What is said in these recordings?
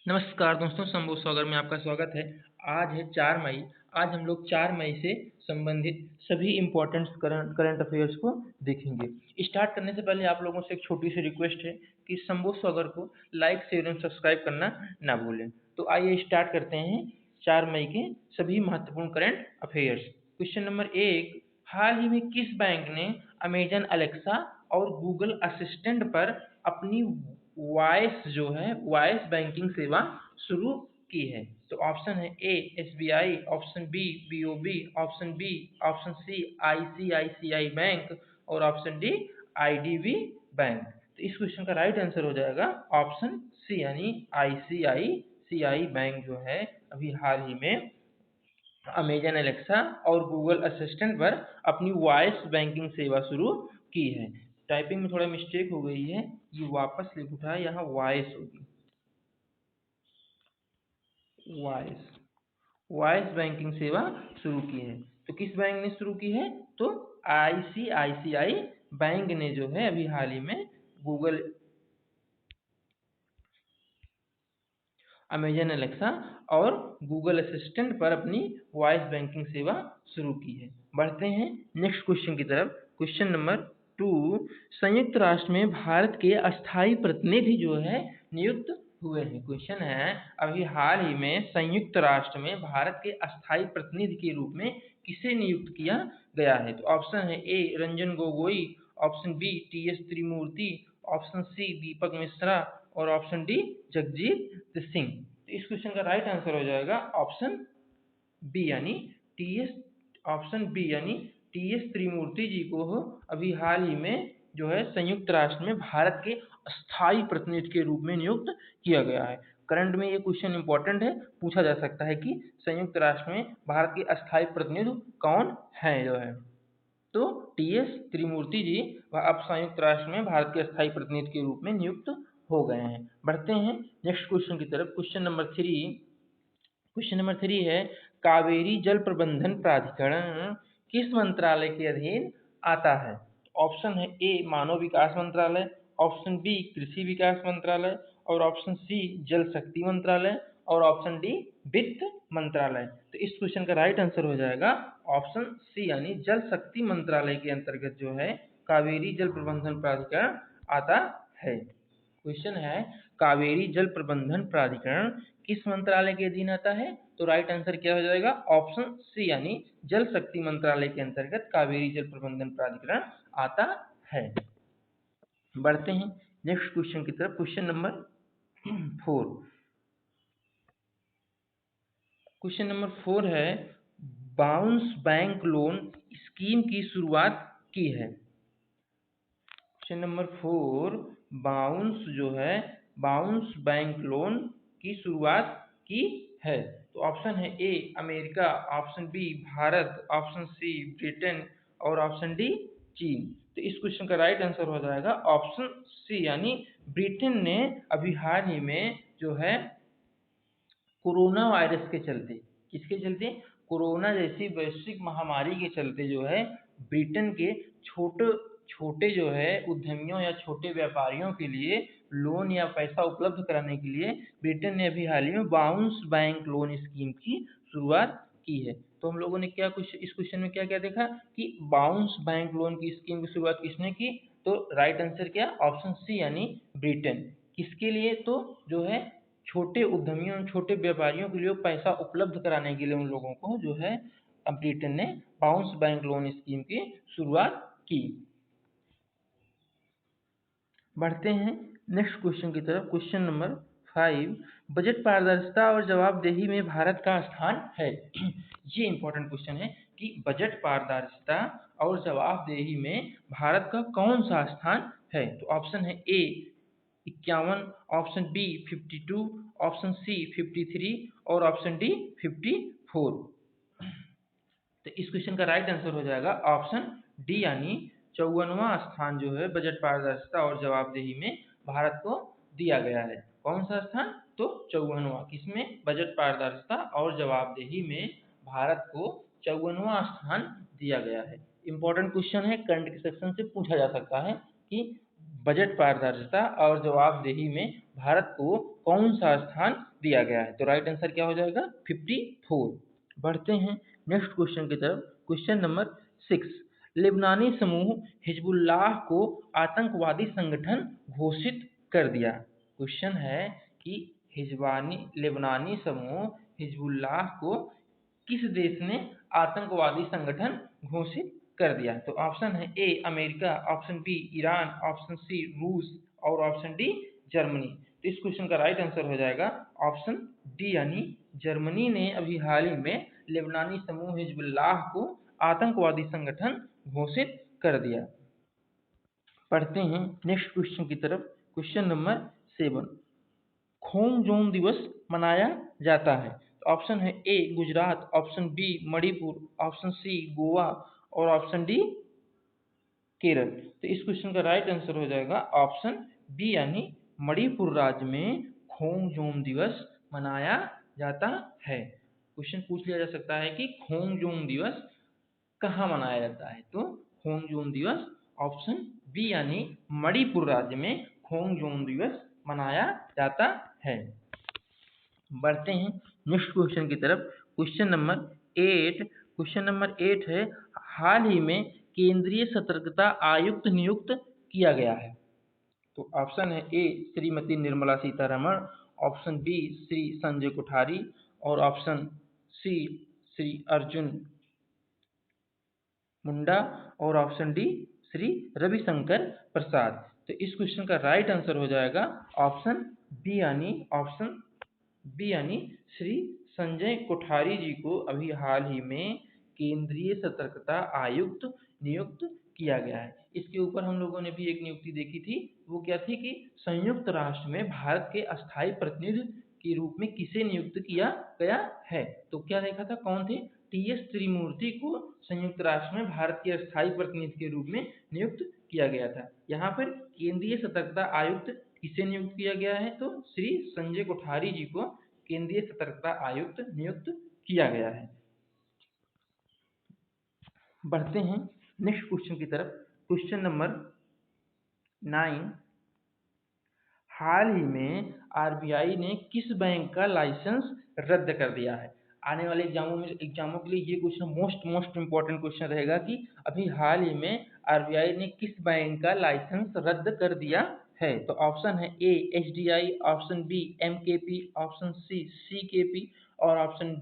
नमस्कार दोस्तों, शंभू स्वागत में आपका स्वागत है। आज है 4 मई। आज हम लोग 4 मई से संबंधित सभी इम्पोर्टेंट करंट अफेयर्स को देखेंगे। स्टार्ट करने से पहले आप लोगों से एक छोटी सी रिक्वेस्ट है कि शंभू स्वागत को लाइक, शेयर एंड सब्सक्राइब करना ना भूलें। तो आइए स्टार्ट करते हैं 4 मई के सभी महत्वपूर्ण करंट अफेयर्स। क्वेश्चन नंबर 1, हाल ही में किस बैंक ने अमेजन एलेक्सा और गूगल असिस्टेंट पर अपनी वॉइस बैंकिंग सेवा शुरू की है? तो ऑप्शन है A SBI, option B BOB, option C ICICI bank और ऑप्शन डी आईडीबी बैंक। तो इस क्वेश्चन का राइट आंसर हो जाएगा ऑप्शन सी यानी आईसीआईसीआई बैंक जो है अभी हाल ही में अमेजन एलेक्सा और गूगल असिस्टेंट पर अपनी वॉइस बैंकिंग सेवा शुरू की है। टाइपिंग में थोड़ा मिस्टेक हो गई है, ये वापस लिख उठा है, यहाँ वॉइस होगी। वॉइस वॉइस बैंकिंग सेवा शुरू की है। तो किस बैंक ने शुरू की है? तो आईसीआईसीआई बैंक ने जो है अभी हाल ही में गूगल अमेजन एलेक्सा और गूगल असिस्टेंट पर अपनी वॉइस बैंकिंग सेवा शुरू की है। बढ़ते हैं नेक्स्ट क्वेश्चन की तरफ। क्वेश्चन नंबर 2, संयुक्त राष्ट्र में भारत के अस्थायी प्रतिनिधि जो है नियुक्त हुए हैं। क्वेश्चन है अभी हाल ही में संयुक्त राष्ट्र में भारत के अस्थायी प्रतिनिधि के रूप में किसे नियुक्त किया गया है? तो ऑप्शन है A Ranjan Gogoi, option B TS Trimurti, option C Deepak Mishra और ऑप्शन डी जगजीत सिंह। तो इस क्वेश्चन का राइट आंसर हो जाएगा ऑप्शन बी यानी टीएस त्रिमूर्ति जी को अभी हाल ही में जो है संयुक्त राष्ट्र में भारत के अस्थायी प्रतिनिधि के रूप में नियुक्त किया गया है। करंट में ये क्वेश्चन इंपॉर्टेंट है, पूछा जा सकता है कि संयुक्त राष्ट्र में भारत के अस्थायी प्रतिनिधि कौन है जो है। तो टीएस त्रिमूर्ति जी अब संयुक्त राष्ट्र में भारत के अस्थायी प्रतिनिधि के रूप में नियुक्त हो गए हैं। बढ़ते हैं नेक्स्ट क्वेश्चन की तरफ। क्वेश्चन नंबर 3 है, कावेरी जल प्रबंधन प्राधिकरण किस मंत्रालय के अधीन आता है? ऑप्शन है ए मानव विकास मंत्रालय, ऑप्शन बी कृषि विकास मंत्रालय और ऑप्शन सी जल शक्ति मंत्रालय और ऑप्शन डी वित्त मंत्रालय। तो इस क्वेश्चन का राइट आंसर हो जाएगा ऑप्शन सी यानी जल शक्ति मंत्रालय के अंतर्गत जो है कावेरी जल प्रबंधन प्राधिकरण आता है। क्वेश्चन है कावेरी जल प्रबंधन प्राधिकरण किस मंत्रालय के अधीन आता है? तो राइट आंसर क्या हो जाएगा? ऑप्शन सी यानी जल शक्ति मंत्रालय के अंतर्गत कावेरी जल प्रबंधन प्राधिकरण आता है। बढ़ते हैं नेक्स्ट क्वेश्चन की तरफ। Question number 4। क्वेश्चन नंबर 4 है, बाउंस बैंक लोन स्कीम की शुरुआत की है। Question number 4, bounce bank loan की शुरुआत की है। तो ऑप्शन है A America, option B Bharat, option C Britain और ऑप्शन डी चीन। तो इस क्वेश्चन का राइट आंसर हो जाएगा ऑप्शन सी यानी ब्रिटेन ने अभी हाल ही में जो है कोरोना वायरस के चलते, किसके चलते? कोरोना जैसी वैश्विक महामारी के चलते जो है ब्रिटेन के छोटे छोटे जो है उद्यमियों या छोटे व्यापारियों के लिए लोन या पैसा उपलब्ध कराने के लिए ब्रिटेन ने अभी हाल ही में बाउंस बैंक लोन स्कीम की शुरुआत की है। तो हम लोगों ने क्या कुछ इस क्वेश्चन में क्या क्या देखा कि बाउंस बैंक लोन की स्कीम की शुरुआत किसने की? तो राइट आंसर क्या? ऑप्शन सी यानी ब्रिटेन। किसके लिए? तो जो है छोटे उद्यमियों छोटे व्यापारियों के लिए पैसा उपलब्ध कराने के लिए उन लोगों को जो है ब्रिटेन ने बाउंस बैंक लोन स्कीम की शुरुआत की। बढ़ते हैं नेक्स्ट क्वेश्चन की तरफ। क्वेश्चन नंबर 5, बजट पारदर्शिता और जवाबदेही में भारत का स्थान है। ये इंपॉर्टेंट क्वेश्चन है कि बजट पारदर्शिता और जवाबदेही में भारत का कौन सा स्थान है? तो ऑप्शन है ए 51, ऑप्शन बी 52, ऑप्शन सी 53 और ऑप्शन डी 54। तो इस क्वेश्चन का राइट आंसर हो जाएगा ऑप्शन डी यानी 54वां स्थान जो है बजट पारदर्शिता और जवाबदेही में भारत को दिया गया है। कौन सा स्थान? तो 54वां। किसमें? बजट पारदर्शिता और जवाबदेही में भारत को 54वां स्थान दिया गया है। इंपॉर्टेंट क्वेश्चन है, करंट के सेक्शन से पूछा जा सकता है कि बजट पारदर्शिता और जवाबदेही में भारत को कौन सा स्थान दिया गया है? तो राइट आंसर क्या हो जाएगा? 54। बढ़ते हैं नेक्स्ट क्वेश्चन की तरफ। Question number 6। लेबनानी समूह हिजबुल्लाह को आतंकवादी संगठन घोषित कर दिया। क्वेश्चन है कि लेबनानी समूह हिजबुल्लाह को किस देश ने आतंकवादी संगठन घोषित कर दिया? तो ऑप्शन है A America, option B Iran, option C रूस और ऑप्शन डी जर्मनी। तो इस क्वेश्चन का राइट आंसर हो जाएगा ऑप्शन डी यानी जर्मनी ने अभी हाल ही में लेबनानी समूह हिजबुल्लाह को आतंकवादी संगठन घोषित कर दिया। पढ़ते हैं नेक्स्ट क्वेश्चन की तरफ। Question number 7। खोंगजोम दिवस मनाया जाता है। ऑप्शन है A Gujarat, option B Manipur, option C Goa और ऑप्शन डी केरल। तो इस क्वेश्चन का राइट आंसर हो जाएगा ऑप्शन बी यानी मणिपुर राज्य में खोंगजोम दिवस मनाया जाता है। क्वेश्चन पूछ लिया जा सकता है कि खोंगजोम दिवस कहाँ मनाया जाता है? तो खोंगजोम दिवस ऑप्शन बी यानी मणिपुर राज्य में खोंगजोम दिवस मनाया जाता है। बढ़ते हैं नेक्स्ट क्वेश्चन की तरफ। Question number 8। क्वेश्चन नंबर 8 है हाल ही में केंद्रीय सतर्कता आयुक्त नियुक्त किया गया है। तो ऑप्शन है ए श्रीमती निर्मला सीतारमण, ऑप्शन बी श्री संजय कोठारी और ऑप्शन सी श्री अर्जुन मुंडा और ऑप्शन डी श्री रविशंकर प्रसाद। तो इस क्वेश्चन का राइट आंसर हो जाएगा ऑप्शन बी यानी श्री संजय कोठारी जी को अभी हाल ही में केंद्रीय सतर्कता आयुक्त नियुक्त किया गया है। इसके ऊपर हम लोगों ने भी एक नियुक्ति देखी थी, वो क्या थी कि संयुक्त राष्ट्र में भारत के अस्थायी प्रतिनिधि के रूप में किसे नियुक्त किया गया है? तो क्या देखा था, कौन थे? टी.एस. त्रिमूर्ति को संयुक्त राष्ट्र में भारत के अस्थायी प्रतिनिधि के रूप में नियुक्त किया गया था। यहाँ पर केंद्रीय सतर्कता आयुक्त किसे नियुक्त किया गया है? तो श्री संजय कोठारी जी को केंद्रीय सतर्कता आयुक्त नियुक्त किया गया है। बढ़ते हैं नेक्स्ट क्वेश्चन की तरफ। Question number 9। हाल ही में आरबीआई ने किस बैंक का लाइसेंस रद्द कर दिया है? आने वाले एग्जामों के लिए ये क्वेश्चन मोस्ट इम्पोर्टेंट क्वेश्चन रहेगा कि अभी हाल ही में आरबीआई ने किस बैंक का लाइसेंस रद्द कर दिया है। तो ऑप्शन है A SDI, option B MKP, option C CKP और ऑप्शन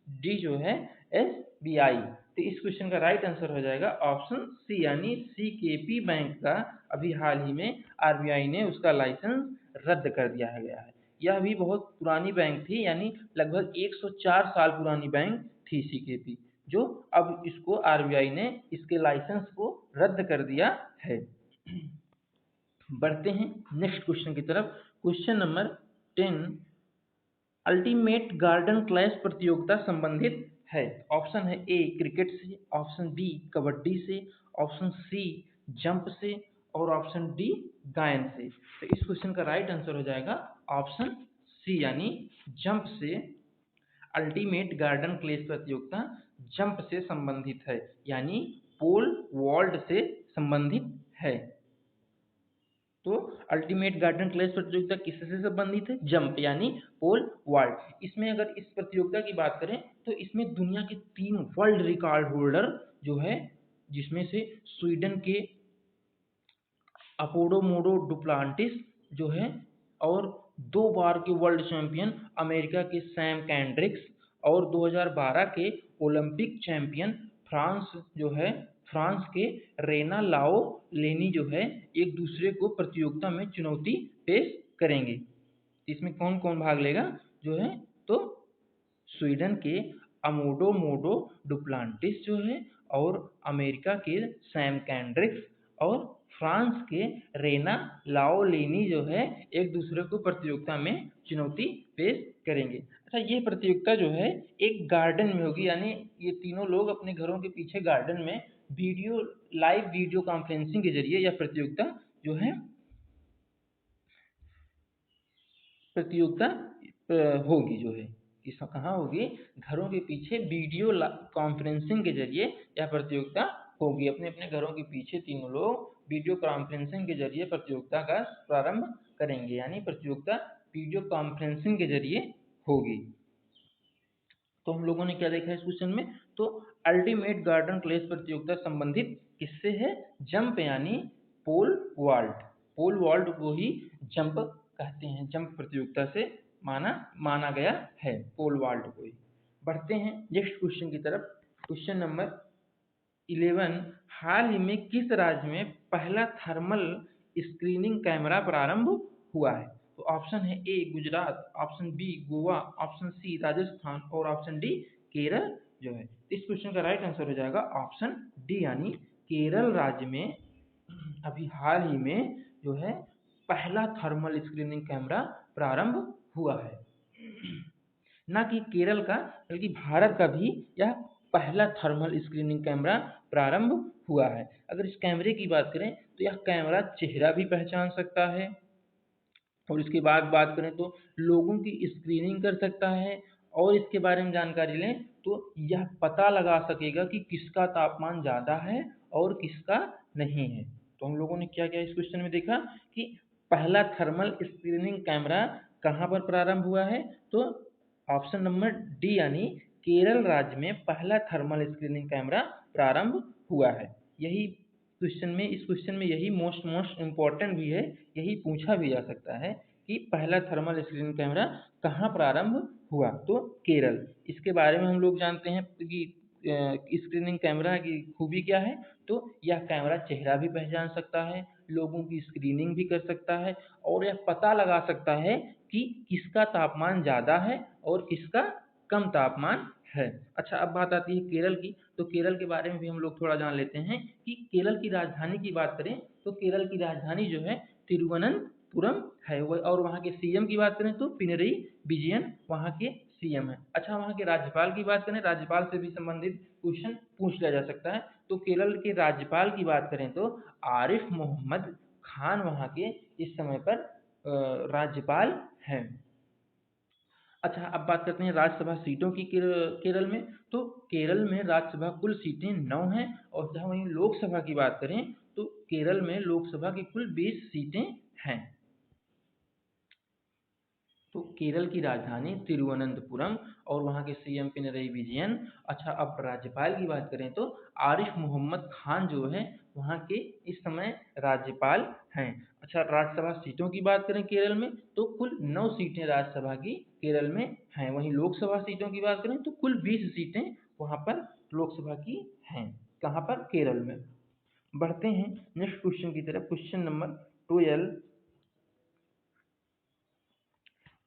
डी जो है एसबीआई। तो इस क्वेश्चन का राइट आंसर हो जाएगा ऑप्शन सी यानी सीकेपी बैंक का अभी हाल ही में आरबीआई ने उसका लाइसेंस रद्द कर दिया गया है। यह भी बहुत पुरानी बैंक थी, यानी लगभग 104 साल पुरानी बैंक थी सीकेपी, जो अब इसको आरबीआई ने इसके लाइसेंस को रद्द कर दिया है। बढ़ते हैं नेक्स्ट क्वेश्चन की तरफ। Question number 10। Ultimate garden clash प्रतियोगिता संबंधित है। ऑप्शन है ए क्रिकेट से, ऑप्शन बी कबड्डी से, ऑप्शन सी जंप से और ऑप्शन डी गायन से। तो इस क्वेश्चन का राइट आंसर हो जाएगा ऑप्शन सी यानी जंप से। अल्टीमेट गार्डन क्लैश प्रतियोगिता जंप से संबंधित है, यानी पोल वॉल्ट से संबंधित है। तो अल्टीमेट गार्डन क्लैश प्रतियोगिता किससे संबंधित है? जंप यानी पोल वॉल्ट। इसमें अगर इस प्रतियोगिता की बात करें तो इसमें दुनिया के 3 वर्ल्ड रिकॉर्ड होल्डर जो है, जिसमें से स्वीडन के अपोलोमोडो डुप्लांटिस जो है और 2 बार के वर्ल्ड चैंपियन अमेरिका के सैम कैंड्रिक्स और 2012 के ओलंपिक चैंपियन फ्रांस के रेना लाओ लेनी जो है एक दूसरे को प्रतियोगिता में चुनौती पेश करेंगे। इसमें कौन कौन भाग लेगा जो है? तो स्वीडन के अमोडो डुप्लांटिस जो है और अमेरिका के सैम कैंड्रिक्स और फ्रांस के रेना लाओलेनी जो है एक दूसरे को प्रतियोगिता में चुनौती पेश करेंगे। अच्छा, ये प्रतियोगिता जो है एक गार्डन में होगी, यानी ये तीनों लोग अपने घरों के पीछे गार्डन में लाइव वीडियो कॉन्फ्रेंसिंग के जरिए यह प्रतियोगिता जो है होगी जो है इस कहाँ होगी? घरों के पीछे वीडियो कॉन्फ्रेंसिंग के जरिए यह प्रतियोगिता होगी। अपने अपने घरों के पीछे तीनों लोग वीडियो कॉन्फ्रेंसिंग के जरिए प्रतियोगिता का प्रारंभ करेंगे, यानी प्रतियोगिता वीडियो कॉन्फ्रेंसिंग के जरिए होगी। तो हम लोगों ने क्या देखा इस क्वेश्चन में, तो अल्टीमेट गार्डन क्लेश प्रतियोगिता संबंधित किससे है, जंप यानी पोल वॉल्ट। पोल वॉल्ट को ही जंप कहते हैं, जंप प्रतियोगिता से माना गया है पोल वॉल्ट को ही। बढ़ते हैं नेक्स्ट क्वेश्चन की तरफ। क्वेश्चन नंबर 11, हाल ही में किस राज्य में पहला थर्मल स्क्रीनिंग कैमरा प्रारंभ हुआ है। तो ऑप्शन है A Gujarat, option B Goa, option C Rajasthan और ऑप्शन डी केरल जो है। इस क्वेश्चन का राइट आंसर हो जाएगा ऑप्शन डी, यानी केरल राज्य में अभी हाल ही में जो है पहला थर्मल स्क्रीनिंग कैमरा प्रारंभ हुआ है। न कि केरल का बल्कि भारत का भी यह पहला थर्मल स्क्रीनिंग कैमरा प्रारंभ हुआ है। अगर इस कैमरे की बात करें तो यह कैमरा चेहरा भी पहचान सकता है, और इसके बाद बात करें तो लोगों की स्क्रीनिंग कर सकता है, और इसके बारे में जानकारी लें तो यह पता लगा सकेगा कि किसका तापमान ज़्यादा है और किसका नहीं है। तो हम लोगों ने क्या क्या इस क्वेश्चन में देखा कि पहला थर्मल स्क्रीनिंग कैमरा कहाँ पर प्रारंभ हुआ है, तो ऑप्शन नंबर डी यानी केरल राज्य में पहला थर्मल स्क्रीनिंग कैमरा प्रारंभ हुआ है। यही इस क्वेश्चन में यही मोस्ट इम्पॉर्टेंट भी है, यही पूछा भी जा सकता है कि पहला थर्मल स्क्रीनिंग कैमरा कहाँ प्रारंभ हुआ, तो केरल। इसके बारे में हम लोग जानते हैं कि स्क्रीनिंग कैमरा की खूबी क्या है, तो यह कैमरा चेहरा भी पहचान सकता है, लोगों की स्क्रीनिंग भी कर सकता है, और यह पता लगा सकता है कि किसका तापमान ज़्यादा है और किसका कम तापमान है। अच्छा, अब बात आती है केरल की, तो केरल के बारे में भी हम लोग थोड़ा जान लेते हैं कि केरल की राजधानी की बात करें तो केरल की राजधानी जो है तिरुवनंतपुरम है, और वहाँ के सीएम की बात करें तो पिनरई विजयन वहाँ के सीएम है। अच्छा, वहाँ के राज्यपाल की बात करें, राज्यपाल से भी संबंधित क्वेश्चन पूछ लिया जा सकता है, तो केरल के राज्यपाल की बात करें तो आरिफ मोहम्मद खान वहाँ के इस समय पर राज्यपाल हैं। अच्छा, अब बात करते हैं राज्यसभा सीटों की केरल में, तो केरल में राज्यसभा कुल सीटें 9 हैं, और जहाँ वहीं लोकसभा की बात करें तो केरल में लोकसभा की कुल 20 सीटें हैं। तो केरल की राजधानी तिरुवनंतपुरम और वहाँ के सीएम पिनरई विजयन। अच्छा, अब राज्यपाल की बात करें तो आरिफ मोहम्मद खान जो है वहाँ के इस समय राज्यपाल हैं। अच्छा, राज्यसभा सीटों की बात करें केरल में तो कुल 9 सीटें राज्यसभा की केरल में हैं, वहीं लोकसभा सीटों की बात करें तो कुल 20 सीटें वहाँ पर लोकसभा की हैं। कहाँ पर, केरल में। बढ़ते हैं नेक्स्ट क्वेश्चन की तरफ। क्वेश्चन नंबर 12,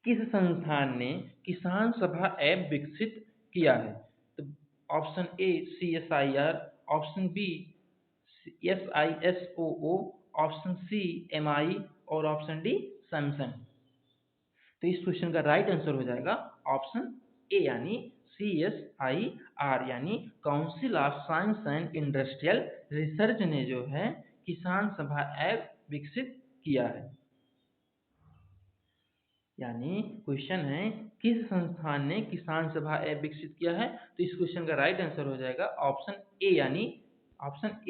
किस संस्थान ने किसान सभा ऐप विकसित किया है। तो option A CSIR, option B SISOO, option C MI और ऑप्शन डी सैमसंग। तो इस क्वेश्चन का राइट आंसर हो जाएगा ऑप्शन ए यानी CSIR, यानी council of science and industrial research ने जो है किसान सभा ऐप विकसित किया है। यानी क्वेश्चन है किस संस्थान ने किसान सभा ऐप विकसित किया है, तो इस क्वेश्चन का राइट आंसर हो जाएगा ऑप्शन ए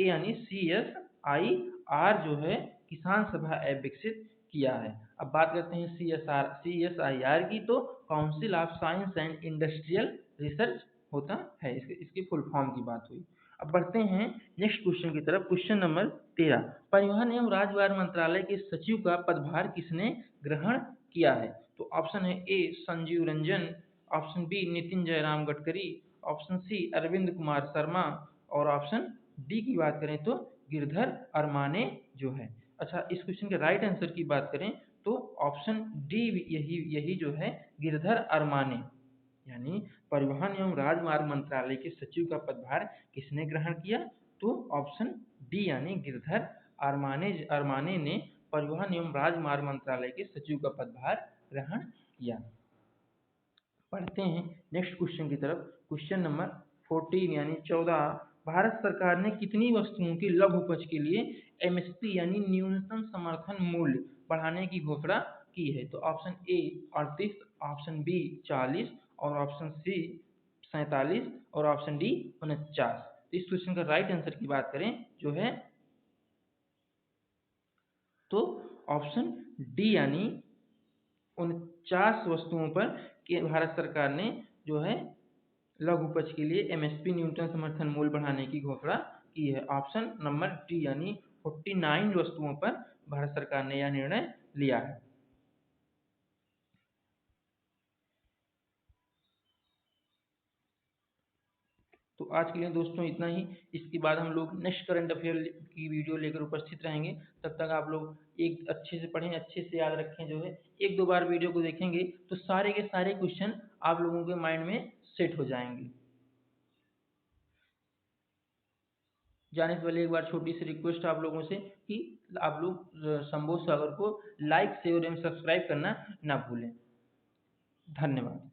यानी CSIR जो है किसान सभा ऐप विकसित किया है। अब बात करते हैं CSIR की, तो council of science and industrial research होता है, इसकी फुल फॉर्म की बात हुई। अब बढ़ते हैं नेक्स्ट क्वेश्चन की तरफ। क्वेश्चन नंबर 13, परिवहन एवं राजमार्ग मंत्रालय के सचिव का पदभार किसने ग्रहण किया है। तो ऑप्शन है A Sanjeev Ranjan, option B Nitin Jairam Gadkari, option C Arvind Kumar Sharma और ऑप्शन डी की बात करें तो गिरधर अरमाने जो है। अच्छा, इस क्वेश्चन के राइट आंसर की बात करें तो ऑप्शन डी यही जो है गिरधर अरमाने, यानी परिवहन एवं राजमार्ग मंत्रालय के सचिव का पदभार किसने ग्रहण किया, तो ऑप्शन डी यानी गिरधर अरमाने ने परिवहन एवं राजमार्ग मंत्रालय के सचिव का पदभार ग्रहण किया। पढ़ते हैं नेक्स्ट क्वेश्चन की तरफ। क्वेश्चन नंबर 14 यानी 14, भारत सरकार ने कितनी वस्तुओं की लघु उपज के लिए MSP यानी न्यूनतम समर्थन मूल्य बढ़ाने की घोषणा की है। तो ऑप्शन ए 38, ऑप्शन बी 40 और ऑप्शन सी 47 और ऑप्शन डी 49। तो इस क्वेश्चन का राइट आंसर की बात करें जो है तो ऑप्शन डी यानी 49 वस्तुओं पर कि भारत सरकार ने जो है लघु उपज के लिए एमएसपी न्यूनतम समर्थन मूल्य बढ़ाने की घोषणा की है। ऑप्शन नंबर डी यानी 49 वस्तुओं पर भारत सरकार ने यह निर्णय लिया है। तो आज के लिए दोस्तों इतना ही। इसके बाद हम लोग नेक्स्ट करंट अफेयर की वीडियो लेकर उपस्थित रहेंगे। तब तक आप लोग एक अच्छे से पढ़ें, अच्छे से याद रखें। जो है एक दो बार वीडियो को देखेंगे तो सारे के सारे क्वेश्चन आप लोगों के माइंड में सेट हो जाएंगे। जाने से पहले एक बार छोटी सी रिक्वेस्ट आप लोगों से कि आप लोग संबोध सागर को लाइक शेयर एवं सब्सक्राइब करना ना भूलें। धन्यवाद।